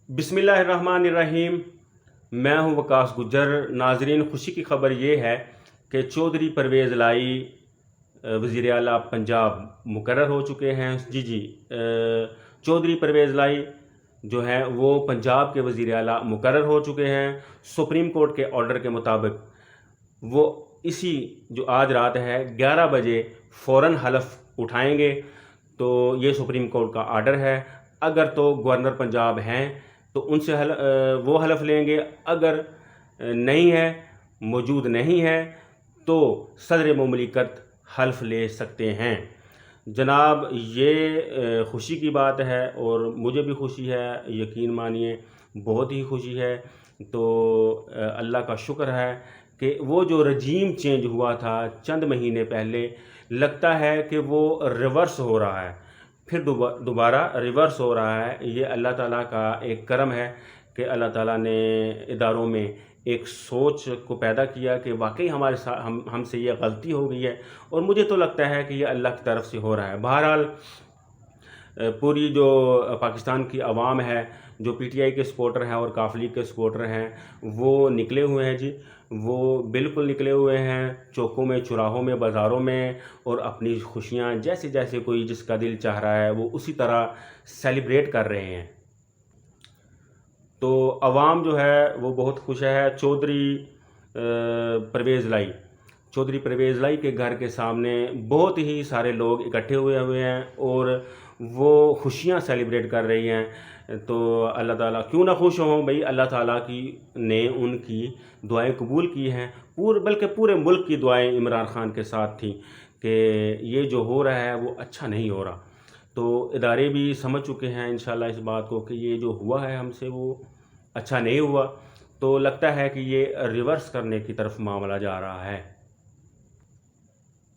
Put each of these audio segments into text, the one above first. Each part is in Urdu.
بسم اللہ الرحمن الرحیم۔ میں ہوں وکاس گجر۔ ناظرین، خوشی کی خبر یہ ہے کہ چودھری پرویز لائی وزیر اعلیٰ پنجاب مقرر ہو چکے ہیں۔ چودھری پرویز لائی جو ہیں وہ پنجاب کے وزیر اعلیٰ مقرر ہو چکے ہیں سپریم کورٹ کے آرڈر کے مطابق۔ وہ اسی جو آج رات ہے 11 بجے فوراً حلف اٹھائیں گے۔ تو یہ سپریم کورٹ کا آرڈر ہے۔ اگر تو گورنر پنجاب ہیں تو ان سے وہ حلف لیں گے، اگر نہیں ہے، موجود نہیں ہے، تو صدر مملکت حلف لے سکتے ہیں۔ جناب، یہ خوشی کی بات ہے اور مجھے بھی خوشی ہے، یقین مانیے بہت ہی خوشی ہے۔ تو اللہ کا شکر ہے کہ وہ جو رجیم چینج ہوا تھا چند مہینے پہلے، لگتا ہے کہ وہ ریورس ہو رہا ہے، پھر دوبارہ ریورس ہو رہا ہے۔ یہ اللہ تعالیٰ کا ایک کرم ہے کہ اللہ تعالیٰ نے اداروں میں ایک سوچ کو پیدا کیا کہ واقعی ہمارے ساتھ ہم سے یہ غلطی ہو گئی ہے، اور مجھے تو لگتا ہے کہ یہ اللہ کی طرف سے ہو رہا ہے۔ بہرحال پوری جو پاکستان کی عوام ہے، جو پی ٹی آئی کے سپورٹر ہیں اور قاف لیگ کے سپورٹر ہیں، وہ نکلے ہوئے ہیں جی، وہ بالکل نکلے ہوئے ہیں چوکوں میں، چوراہوں میں، بازاروں میں، اور اپنی خوشیاں جیسے جیسے کوئی جس کا دل چاہ رہا ہے وہ اسی طرح سیلیبریٹ کر رہے ہیں۔ تو عوام جو ہے وہ بہت خوش ہے۔ چودھری پرویز لائی کے گھر کے سامنے بہت ہی سارے لوگ اکٹھے ہوئے ہیں اور وہ خوشیاں سیلیبریٹ کر رہی ہیں۔ تو اللہ تعالیٰ کیوں نہ خوش ہوں بھئی، اللہ تعالیٰ نے ان کی دعائیں قبول کی ہیں، بلکہ پورے ملک کی دعائیں عمران خان کے ساتھ تھیں کہ یہ جو ہو رہا ہے وہ اچھا نہیں ہو رہا۔ تو ادارے بھی سمجھ چکے ہیں انشاءاللہ اس بات کو کہ یہ جو ہوا ہے ہم سے وہ اچھا نہیں ہوا۔ تو لگتا ہے کہ یہ ریورس کرنے کی طرف معاملہ جا رہا ہے۔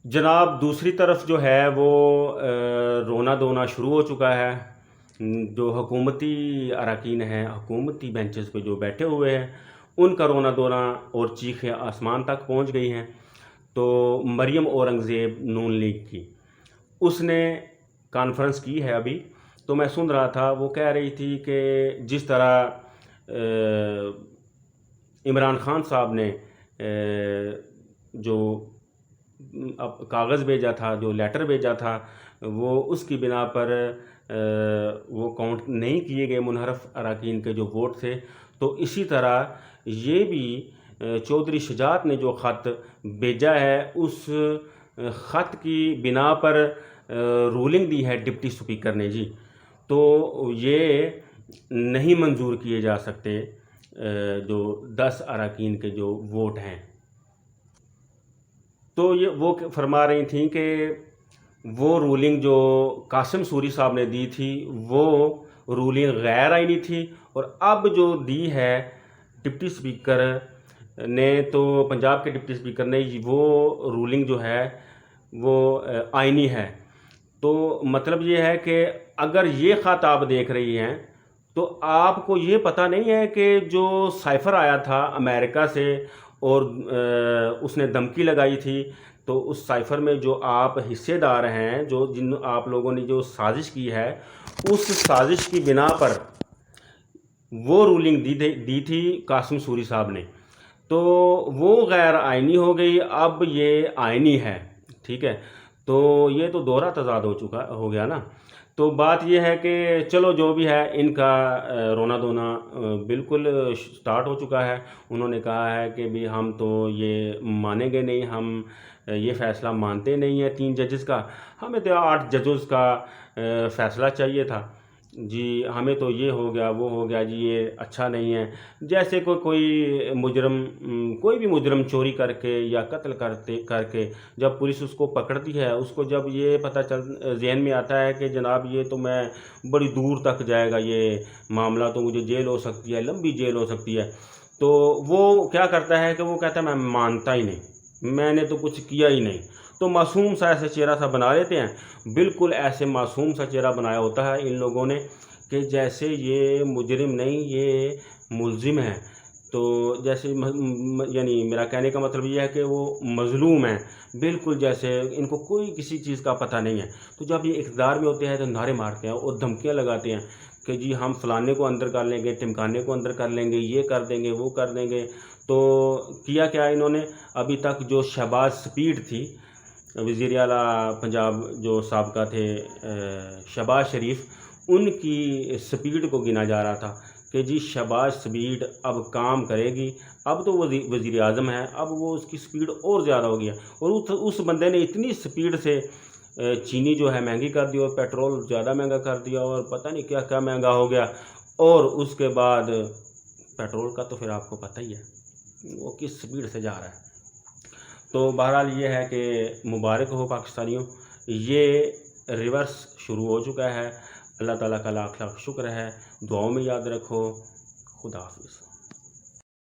جناب، دوسری طرف جو ہے وہ رونا دھونا شروع ہو چکا ہے۔ جو حکومتی اراکین ہیں، حکومتی بینچز پہ جو بیٹھے ہوئے ہیں، ان کا رونا دھونا اور چیخیں آسمان تک پہنچ گئی ہیں۔ تو مریم اورنگزیب نون لیگ کی، اس نے کانفرنس کی ہے ابھی، تو میں سن رہا تھا، وہ کہہ رہی تھی کہ جس طرح عمران خان صاحب نے جو کاغذ بھیجا تھا، جو لیٹر بھیجا تھا، وہ اس کی بنا پر وہ کاؤنٹ نہیں کیے گئے منحرف اراکین کے جو ووٹ تھے، تو اسی طرح یہ بھی چودھری شجاعت نے جو خط بھیجا ہے، اس خط کی بنا پر رولنگ دی ہے ڈپٹی سپیکر نے جی، تو یہ نہیں منظور کیے جا سکتے جو 10 اراکین کے جو ووٹ ہیں۔ تو یہ وہ فرما رہی تھیں کہ وہ رولنگ جو قاسم سوری صاحب نے دی تھی وہ رولنگ غیر آئینی تھی، اور اب جو دی ہے ڈپٹی سپیکر نے، تو پنجاب کے ڈپٹی سپیکر نے، وہ رولنگ جو ہے وہ آئینی ہے۔ تو مطلب یہ ہے کہ اگر یہ خط آپ دیکھ رہی ہیں تو آپ کو یہ پتہ نہیں ہے کہ جو سائفر آیا تھا امریکہ سے اور اس نے دھمکی لگائی تھی، تو اس سائفر میں جو آپ حصے دار ہیں، جن آپ لوگوں نے جو سازش کی ہے، اس سازش کی بنا پر وہ رولنگ دی تھی قاسم سوری صاحب نے، تو وہ غیر آئینی ہو گئی، اب یہ آئینی ہے۔ ٹھیک ہے، تو یہ تو دوہرا تضاد ہو گیا نا۔ تو بات یہ ہے کہ چلو جو بھی ہے، ان کا رونا دھونا بالکل سٹارٹ ہو چکا ہے۔ انہوں نے کہا ہے کہ بھی ہم تو یہ مانیں گے نہیں، ہم یہ فیصلہ مانتے نہیں ہیں 3 ججز کا، ہمیں تو 8 ججز کا فیصلہ چاہیے تھا جی، ہمیں تو یہ ہو گیا وہ ہو گیا جی، یہ اچھا نہیں ہے۔ جیسے کوئی بھی مجرم چوری کر کے یا قتل کر کے جب پولیس اس کو پکڑتی ہے، اس کو جب یہ پتہ ذہن میں آتا ہے کہ جناب یہ تو میں بڑی دور تک جائے گا یہ معاملہ، تو مجھے جیل ہو سکتی ہے، لمبی جیل ہو سکتی ہے، تو وہ کیا کرتا ہے کہ وہ کہتا ہے میں مانتا ہی نہیں، میں نے تو کچھ کیا ہی نہیں۔ تو معصوم سا ایسے چہرہ سا بنا لیتے ہیں، بالکل ایسے معصوم سا چہرہ بنایا ہوتا ہے ان لوگوں نے کہ جیسے یہ مجرم نہیں، یہ ملزم ہے۔ تو جیسے یعنی میرا کہنے کا مطلب یہ ہے کہ وہ مظلوم ہیں، بالکل جیسے ان کو کوئی کسی چیز کا پتہ نہیں ہے۔ تو جب یہ اقتدار میں ہوتے ہیں تو نعرے مارتے ہیں اور دھمکیاں لگاتے ہیں کہ جی ہم فلانے کو اندر کر لیں گے، ٹمکانے کو اندر کر لیں گے، یہ کر دیں گے، وہ کر دیں گے. تو کیا کیا انہوں نے ابھی تک جو شہباز سپیڈ تھی، وزیر اعلیٰ پنجاب جو سابقہ تھے شہباز شریف، ان کی سپیڈ کو گنا جا رہا تھا کہ جی شہباز سپیڈ اب کام کرے گی. اب تو وہ وزیر اعظم ہے، اب وہ اس کی سپیڈ اور زیادہ ہو گیا، اور اس بندے نے اتنی سپیڈ سے چینی جو ہے مہنگی کر دی، اور پیٹرول زیادہ مہنگا کر دیا، اور پتہ نہیں کیا کیا مہنگا ہو گیا. اور اس کے بعد پیٹرول کا تو پھر آپ کو پتہ ہی ہے وہ کس سپیڈ سے جا رہا ہے. تو بہرحال یہ ہے کہ مبارک ہو پاکستانیوں، یہ ریورس شروع ہو چکا ہے. اللہ تعالیٰ کا لاکھ لاکھ شکر ہے. دعاؤں میں یاد رکھو. خدا حافظ.